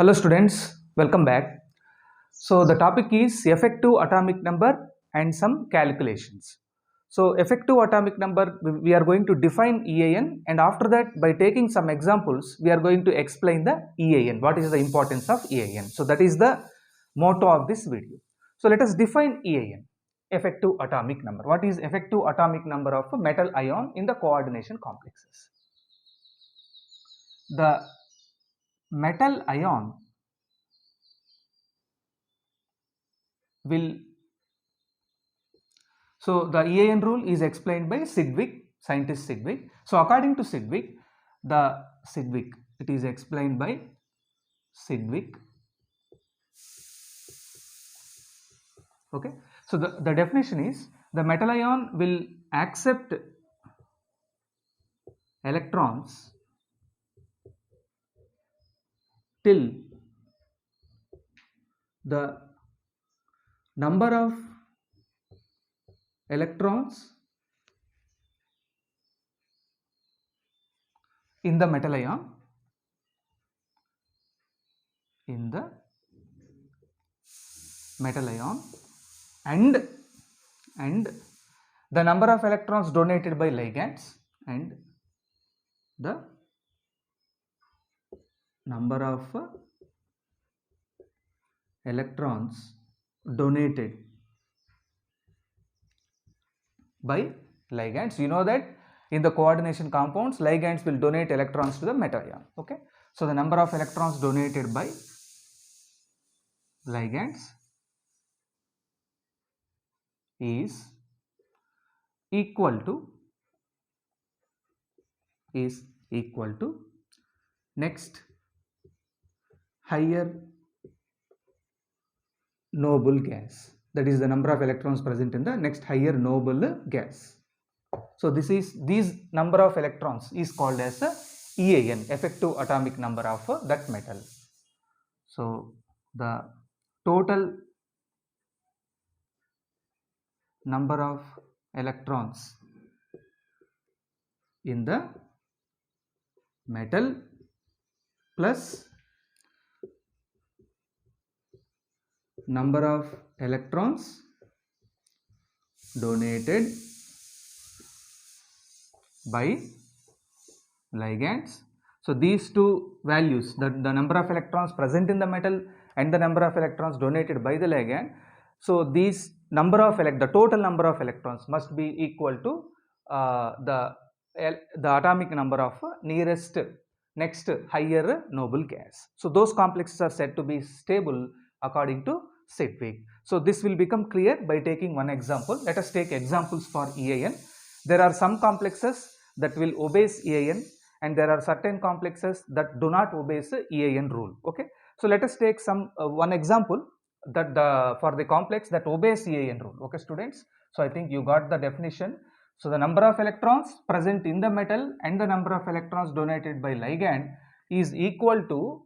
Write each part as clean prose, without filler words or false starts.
Hello students, welcome back. So the topic is effective atomic number and some calculations. So effective atomic number, we are going to define EAN, and after that by taking some examples we are going to explain the EAN, what is the importance of EAN. So that is the motto of this video. So let us define EAN, effective atomic number. What is effective atomic number of a metal ion in the coordination complexes? The metal ion will, so the EAN rule is explained by Sidgwick, scientist Sidgwick. So according to Sidgwick, it is explained by Sidgwick. Okay, so the definition is the metal ion will accept electrons till the number of electrons in the metal ion and the number of electrons donated by ligands and the number of electrons donated by ligands. You know that in the coordination compounds, ligands will donate electrons to the metal ion. Okay, so the number of electrons donated by ligands is equal to next higher noble gas, that is the number of electrons present in the next higher noble gas. So these number of electrons is called as a EAN, effective atomic number of that metal. So the total number of electrons in the metal plus number of electrons donated by ligands. So these two values, the number of electrons present in the metal and the number of electrons donated by the ligand, so these the total number of electrons must be equal to the atomic number of next higher noble gas. So those complexes are said to be stable according to Sidgwick. So this will become clear by taking one example. Let us take examples for EAN. There are some complexes that will obey EAN and there are certain complexes that do not obey EAN rule. Okay, so let us take one example that for the complex that obeys EAN rule. Okay students, so I think you got the definition. So the number of electrons present in the metal and the number of electrons donated by ligand is equal to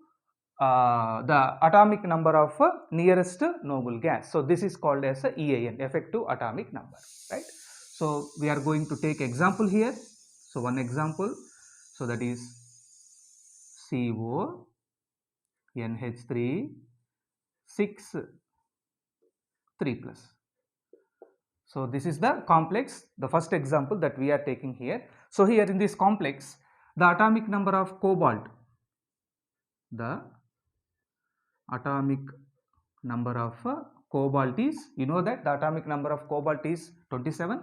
the atomic number of nearest noble gas. So this is called as a EAN, effective atomic number, right? So we are going to take example here. So one example, so that is CO NH3 6 3 plus. So this is the complex, the first example that we are taking here. So here in this complex, the atomic number of cobalt, is, you know that the atomic number of cobalt is 27.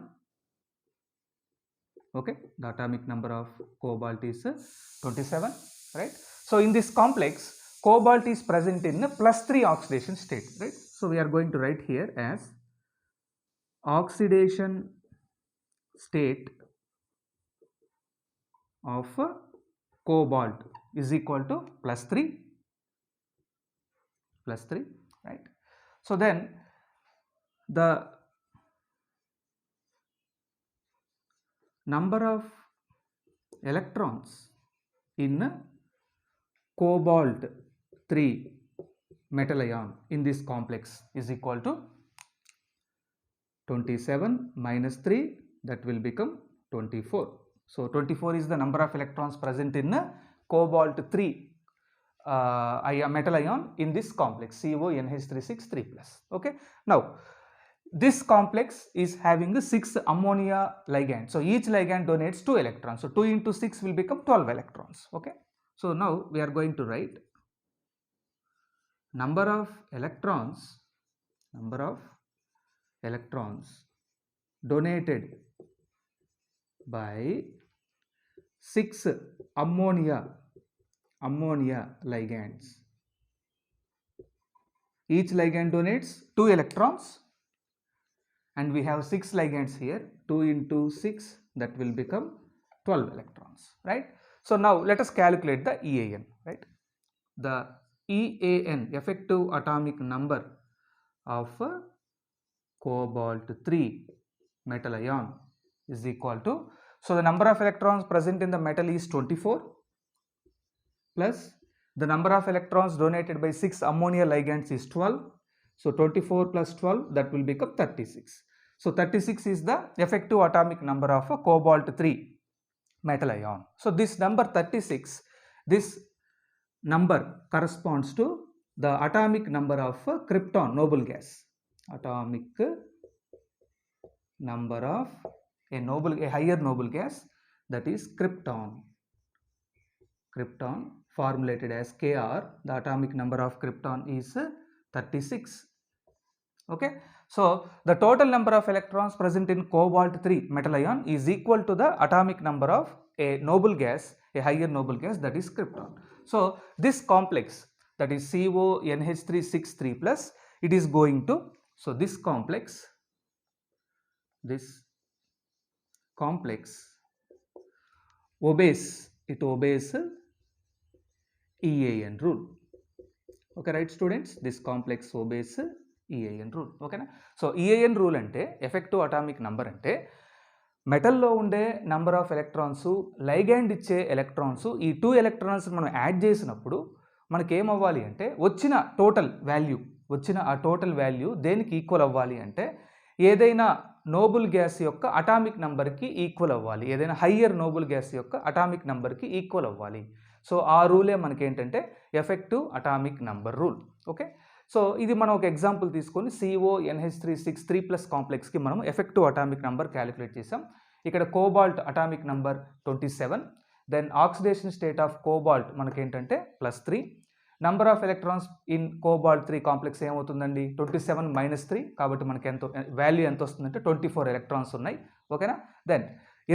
Okay, the atomic number of cobalt is 27, right? So in this complex, cobalt is present in a +3 oxidation state, right? So we are going to write here as oxidation state of cobalt is equal to +3, right? So then the number of electrons in cobalt 3 metal ion in this complex is equal to 27 minus 3, that will become 24. So 24 is the number of electrons present in cobalt 3 metal ion in this complex CONH3 6 3+. Okay, now this complex is having 6 ammonia ligand, so each ligand donates 2 electrons, so 2 into 6 will become 12 electrons. Okay, so now we are going to write number of electrons donated by 6 ammonia ligands. Each ligand donates 2 electrons and we have 6 ligands here. 2 into 6, that will become 12 electrons, right? So now let us calculate the EAN, right? The EAN, effective atomic number of cobalt 3 metal ion, is equal to, so the number of electrons present in the metal is 24 plus the number of electrons donated by 6 ammonia ligands is 12. So 24 plus 12, that will become 36. So 36 is the effective atomic number of a cobalt 3 metal ion. So this number 36, this number corresponds to the atomic number of krypton noble gas. Atomic number of a higher noble gas, that is krypton. Krypton formulated as Kr, the atomic number of krypton is 36. Okay, so the total number of electrons present in cobalt 3 metal ion is equal to the atomic number of a noble gas, a higher noble gas, that is krypton. So this complex, that is CONH3 6 3+, it is going to, so this complex obeys EAN rule. Okay, right students, this complex obeys EAN rule. Okay na? So EAN rule ante effective atomic number ante మెటల్లో ఉండే number of electrons, ligand ఇచ్చే electrons, ఈ 2 electrons మనం add చేసినప్పుడు మనకేమవ్వాలి అంటే వచ్చిన ఆ total value దేనికి equal అవ్వాలి అంటే ఏదైనా నోబుల్ గ్యాస్ యొక్క అటామిక్ నెంబర్కి ఈక్వల్ అవ్వాలి, ఏదైనా హయ్యర్ నోబుల్ గ్యాస్ యొక్క అటామిక్ నెంబర్కి ఈక్వల్ అవ్వాలి. సో ఆ రూలే మనకేంటంటే effective atomic number rule. Okay, so ఇది మనం ఒక ఎగ్జాంపుల్ తీసుకొని CONH3 6 3+ కాంప్లెక్స్కి మనం ఎఫెక్టివ్ అటామిక్ నెంబర్ క్యాలిక్యులేట్ చేసాం. ఇక్కడ cobalt atomic number 27, then oxidation state of cobalt మనకేంటంటే +3, number of electrons in cobalt 3 complex ఏమవుతుందండి 27 - 3, కాబట్టి మనకి వాల్యూ ఎంత వస్తుందంటే 24 ఎలక్ట్రాన్స్ ఉన్నాయి. ఓకేనా, దెన్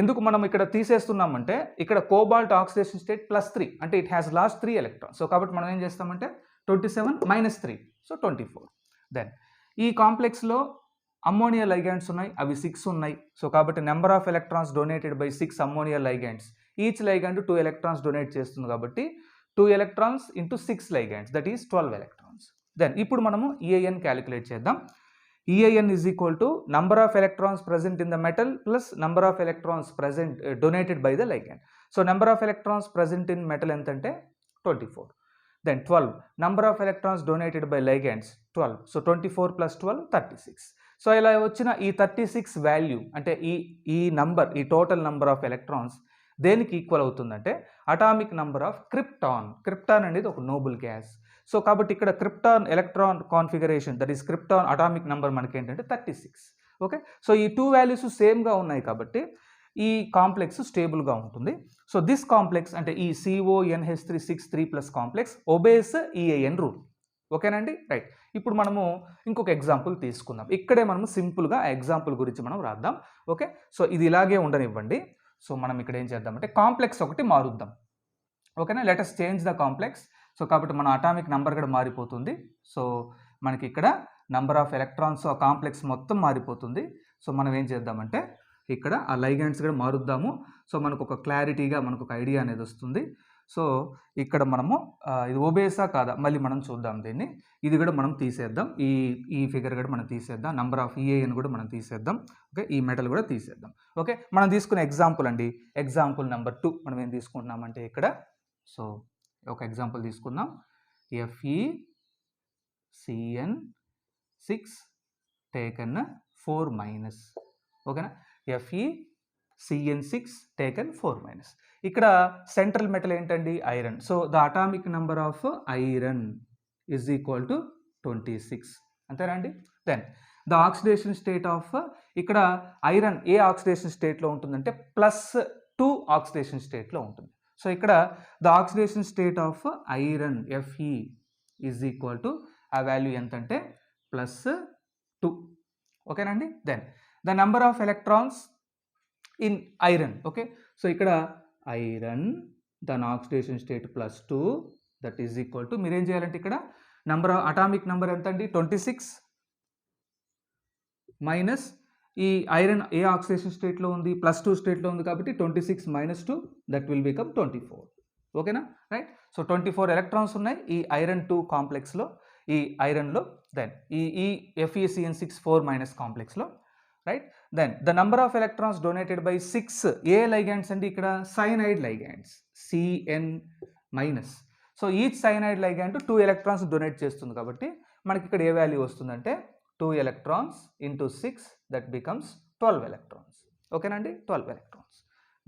ఎందుకు మనం ఇక్కడ తీసేస్తున్నామంటే ఇక్కడ కోబాల్ట్ ఆక్సిడేషన్ స్టేట్ +3 అంటే it has lost 3 electrons. So కాబట్టి మనం ఏం చేస్తామంటే 27 - 3, సో 24. దెన్ ఈ కాంప్లెక్స్లో అమ్మోనియా లైగాండ్స్ ఉన్నాయి, అవి 6 ఉన్నాయి. సో కాబట్టి number of electrons donated by 6 ammonia ligands, each ligand 2 electrons donate చేస్తుంది కాబట్టి 2 electrons into 6 ligands, that is 12 electrons. Then ఇప్పుడు మనము EAN క్యాలిక్యులేట్ చేద్దాం. EAN is equal to number of electrons present in the metal plus number of electrons present donated by the ligand. So number of electrons present in metal ఎంతంటే 24. Then 12, number of electrons donated by ligands 12. So 24 plus 12 36. So ఇలా వచ్చిన ఈ 36 value అంటే ఈ number, ఈ total number of electrons దేనికి equal అవుతుందంటే atomic number of krypton అనేది ఒక నోబుల్ గ్యాస్. సో కాబట్టి ఇక్కడ krypton electron configuration, that is krypton atomic number మనకి ఏంటంటే 36. ఓకే, సో ఈ 2 వాల్యూస్ సేమ్గా ఉన్నాయి కాబట్టి ఈ కాంప్లెక్స్ స్టేబుల్గా ఉంటుంది. సో దిస్ కాంప్లెక్స్ అంటే ఈ CONH3 6 3+ complex obese EAN rule. ఓకేనండి, రైట్. ఇప్పుడు మనము ఇంకొక ఎగ్జాంపుల్ తీసుకుందాం. ఇక్కడే మనము సింపుల్గా ఆ ఎగ్జాంపుల్ గురించి మనం రాద్దాం. ఓకే, సో ఇది ఇలాగే ఉండనివ్వండి. సో మనం ఇక్కడ ఏం చేద్దామంటే కాంప్లెక్స్ ఒకటి మారుద్దాం. ఓకేనా, let us change the complex. So కాబట్టి మన అటామిక్ నెంబర్ కూడా మారిపోతుంది. సో మనకి ఇక్కడ నెంబర్ ఆఫ్ ఎలక్ట్రాన్స్ ఆ కాంప్లెక్స్ మొత్తం మారిపోతుంది. సో మనం ఏం చేద్దామంటే ఇక్కడ ఆ లైగాండ్స్ కూడా మారుద్దాము. సో మనకు ఒక క్లారిటీగా మనకు ఒక ఐడియా అనేది వస్తుంది. సో ఇక్కడ మనము ఇది ఓబేసా కాదా మళ్ళీ మనం చూద్దాం దీన్ని. ఇది కూడా మనం తీసేద్దాం, ఈ ఫిగర్ కూడా మనం తీసేద్దాం, నంబర్ ఆఫ్ EAN కూడా మనం తీసేద్దాం. ఓకే, ఈ మెటల్ కూడా తీసేద్దాం. ఓకే, మనం తీసుకునే ఎగ్జాంపుల్ అండి, ఎగ్జాంపుల్ నెంబర్ 2 మనం ఏం తీసుకుంటున్నామంటే ఇక్కడ, సో ఒక ఎగ్జాంపుల్ తీసుకుందాం. FeCN6 taken 4-. ఓకేనా, FeCN6 CN6 taken 4-. ఇక్కడ సెంట్రల్ మెటల్ ఏంటండి? Iron. So the atomic number of iron is equal to 26. అంతేనా అండి? Then the oxidation state of, ఇక్కడ ఐరన్ ఏ ఆక్సిడేషన్ స్టేట్లో ఉంటుందంటే +2 ఆక్సిడేషన్ స్టేట్లో ఉంటుంది. సో ఇక్కడ the oxidation state of iron Fe is equal to, ఆ వాల్యూ ఎంత అంటే +2. ఓకేనండి? Then the number of electrons in iron. Okay, so ఇక్కడ ఐరన్ దాని oxidation state +2, that is equal to, మీరేం చేయాలంటే ఇక్కడ నెంబర్ అటామిక్ నెంబర్ ఎంత అండి? 26 మైనస్ ఈ ఐరన్ ఏ ఆక్సిడేషన్ స్టేట్లో ఉంది? +2 స్టేట్లో ఉంది కాబట్టి 26 - 2 దట్ విల్ బికమ్ 24. ఓకేనా? రైట్. సో 24 ఎలక్ట్రాన్స్ ఉన్నాయి ఈ ఐరన్ 2 కాంప్లెక్స్లో, ఈ ఐరన్లో. దెన్ ఈ FeCN6 4- కాంప్లెక్స్లో. Right. Then the number of electrons donated by 6 ఏ లైగాండ్స్ అండి? ఇక్కడ cyanide ligands Cn-. So each cyanide ligand 2 electrons donate చేస్తుంది కాబట్టి మనకి ఇక్కడ ఏ వాల్యూ వస్తుందంటే 2 electrons into 6 that becomes 12 electrons. ఓకేనండి? 12 electrons.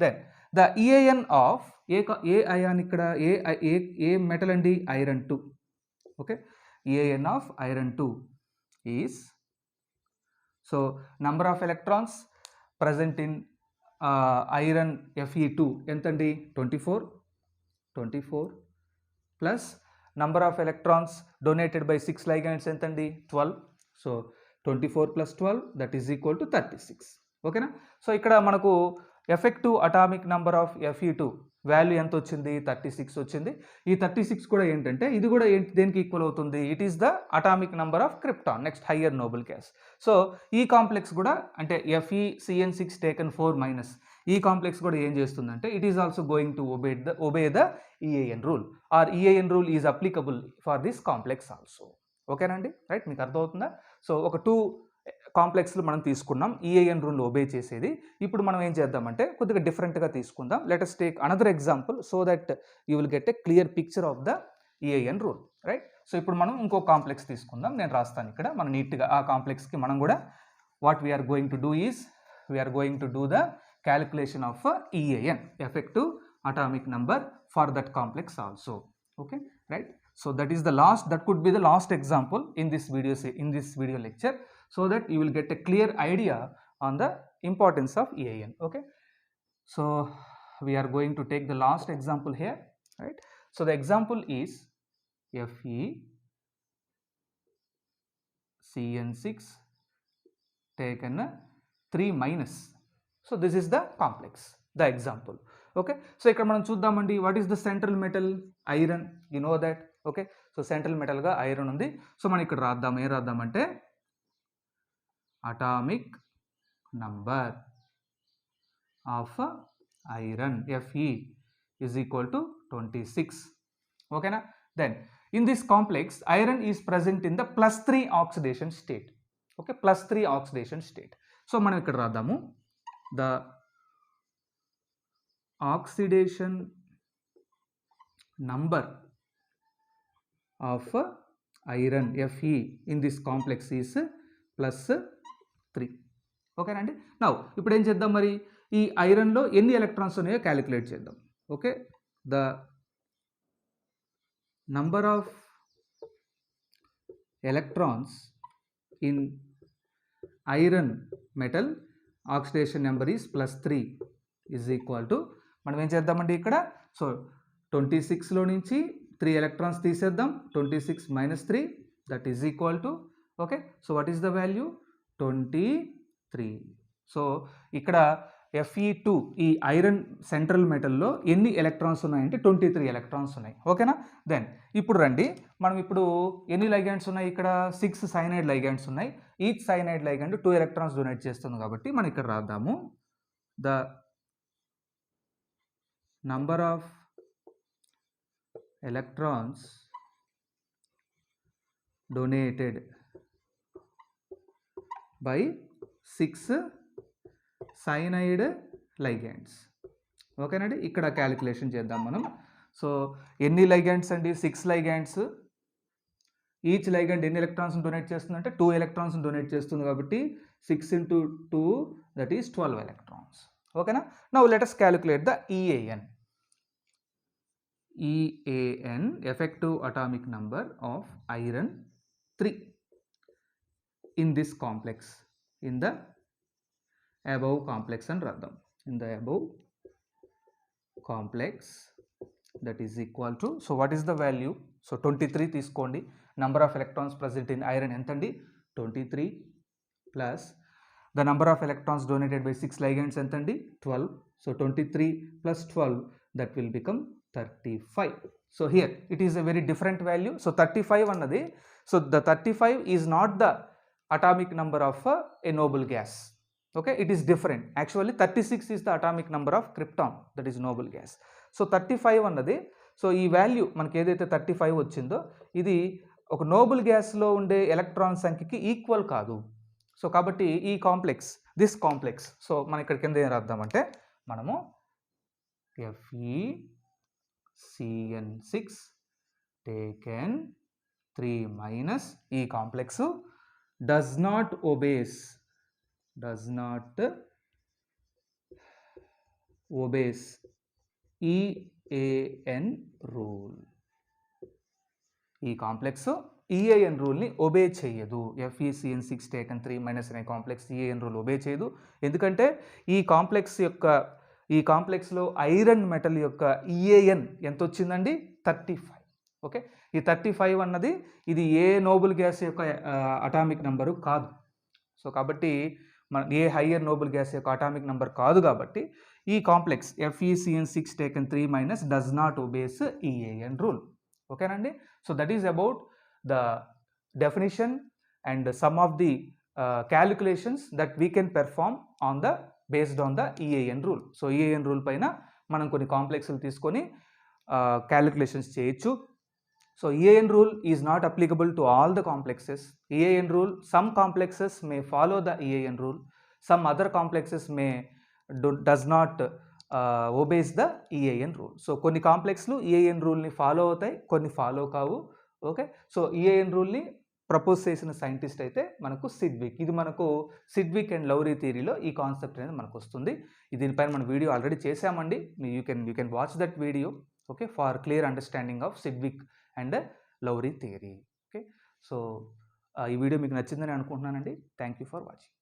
Then the EAN of ఏ అయాన్, ఇక్కడ ఏ మెటల్ అండి? Iron 2. Okay, EAN of iron 2 is, so number of electrons present in iron Fe2 ఎంతండి? 24 plus number of electrons donated by 6 ligands ఎంతండి? 12. So 24 + 12 that is equal to 36. ఓకేనా? So ఇక్కడ మనకు effective atomic number of Fe2 value ఎంత వచ్చింది? 36 వచ్చింది. ఈ 36 కూడా ఏంటంటే ఇది కూడా దేనికి ఈక్వల్ అవుతుంది? It is the atomic number of krypton, next higher noble gas. So ఈ కాంప్లెక్స్ కూడా అంటే FeCN6 taken 4-, ఈ కాంప్లెక్స్ కూడా ఏం చేస్తుందంటే it is also going to obey the EAN rule, or EAN rule is applicable for this complex also. ఓకేనండి? Right, మీకు అర్థమవుతుందా? సో ఒక 2 కాంప్లెక్స్లు మనం తీసుకున్నాం EAN రూల్ ఒబే చేసేది. ఇప్పుడు మనం ఏం చేద్దామంటే కొద్దిగా డిఫరెంట్గా తీసుకుందాం. Let us take another example so that you will get a clear picture of the EAN rule. Right. So ఇప్పుడు మనం ఇంకో కాంప్లెక్స్ తీసుకుందాం. నేను రాస్తాను ఇక్కడ, మనం నీట్గా ఆ కాంప్లెక్స్కి మనం కూడా what we're going to do is we're going to do the calculation of EAN, effective atomic number, for that complex also. Okay, right? So that is the last, that could be the last example in this video lecture, so that you will get a clear idea on the importance of EAN. Okay, so we are going to take the last example here, right? So the example is FeCN6 taken 3-. So this is the complex, the example. Okay, so ఇక్కడ మనం చూద్దామండి, what is the central metal? Iron, you know that. Okay, so central metal గా iron ఉంది. So మనం ఇక్కడ రాద్దాం, ఏం రాద్దామంటే atomic number of iron Fe is equal to 26. ఓకేనా? Then in this complex iron is present in the +3 oxidation state. Okay, +3 oxidation state. So మనం ఇక్కడ రాద్దాము, the oxidation number of iron Fe in this complex is +3. ఓకేనండి? Now ఇప్పుడు ఏం చేద్దాం, మరి ఈ ఐరన్లో ఎన్ని ఎలక్ట్రాన్స్ ఉన్నాయో క్యాలిక్యులేట్ చేద్దాం. Okay, the number of electrons in iron metal oxidation number is +3 is equal to, మనం ఏం చేద్దామండి ఇక్కడ, సో 26లో నుంచి 3 ఎలక్ట్రాన్స్ తీసేద్దాం, 26 - 3 that is equal to, okay, so what is the value? 23. So ఇక్కడ Fe2 ఈ ఐరన్ సెంట్రల్ మెటల్లో ఎన్ని ఎలక్ట్రాన్స్ ఉన్నాయంటే 23 ఎలక్ట్రాన్స్ ఉన్నాయి. ఓకేనా? దెన్ ఇప్పుడు రండి, మనం ఇప్పుడు ఎన్ని లైగాండ్స్ ఉన్నాయి ఇక్కడ? 6 సైనైడ్ లైగాండ్స్ ఉన్నాయి. Each cyanide ligand 2 electrons donate చేస్తుంది కాబట్టి మనం ఇక్కడ రాద్దాము, the number of electrons donated by 6 cyanide ligands. ఓకేనండి? ఇక్కడ క్యాలిక్యులేషన్ చేద్దాం మనం. సో ఎన్ని లైగాండ్స్ అండి? 6 లైగాండ్స్. ఈచ్ లైగాండ్ ఎన్ని ఎలక్ట్రాన్స్ డొనేట్ చేస్తుందంటే 2 ఎలక్ట్రాన్స్ డొనేట్ చేస్తుంది కాబట్టి 6 × 2 that is 12 electrons. Okay na? Now let us calculate the EAN. EAN, effective atomic number of iron 3 in this complex, in the above complex and radham, in the above complex, that is equal to, so what is the value? So 23 తీసుకోండి, number of electrons present in iron ఎంతండి 23 plus the number of electrons donated by 6 ligands ఎంతండి 12. So 23 plus 12, that will become 35. So here it is a very different value. So 35 అన్నది, so the 35 is not the atomic number of a noble gas. Okay, it is different. Actually 36 is the atomic number of krypton, that is noble gas. So 35 అన్నది, so ఈ value మనకి ఏదైతే 35 వచ్చిందో ఇది ఒక Nobel గ్యాస్లో ఉండే electron సంఖ్యకి equal కాదు. So కాబట్టి ఈ కాంప్లెక్స్, దిస్ కాంప్లెక్స్, సో మనం ఇక్కడ కింద ఏం రాద్దామంటే మనము FeCN6 taken 3 minus ఈ complex does not obeys EAN rule. ఈ కాంప్లెక్స్ EAN రూల్ని ఒబే చేయదు. FeCN6 taken 3 minus అనే కాంప్లెక్స్ EAN రూల్ ఒబే చేయదు. ఎందుకంటే ఈ కాంప్లెక్స్లో ఐరన్ మెటల్ యొక్క EAN ఎంత వచ్చిందండి 35. ఓకే, ఈ 35 అన్నది ఇది ఏ నోబుల్ గ్యాస్ యొక్క అటామిక్ నెంబరు కాదు. సో కాబట్టి మన ఏ హయ్యర్ నోబుల్ గ్యాస్ యొక్క అటామిక్ నెంబర్ కాదు కాబట్టి ఈ complex FeCN6 taken 3 minus does not obeys EAN rule. ఓకేనండి. So that is about the definition and some of the calculations that we can perform on the based on the EAN rule. So EAN rule పైన మనం కొన్ని కాంప్లెక్స్లు తీసుకొని calculations చేయొచ్చు. So EAN rule is not applicable to all the complexes. EAN rule, some complexes may follow the EAN rule, some other complexes does not obeys the EAN rule. So కొన్ని కాంప్లెక్స్లు EAN రూల్ని follow అవుతాయి, కొన్ని follow కావు. Okay, so EAN రూల్ని propose చేసిన scientist అయితే మనకు సిడ్విక్. ఇది మనకు సిడ్విక్ and Lauri థియరీలో ఈ కాన్సెప్ట్ అనేది మనకు వస్తుంది. దీనిపైన మనం వీడియో ఆల్రెడీ చేసామండి. You can watch that video, okay, for clear understanding of Sidgwick and Lowry theory. Okay, so ఈ వీడియో మీకు నచ్చిందని అనుకుంటున్నానండి. Thank you for watching.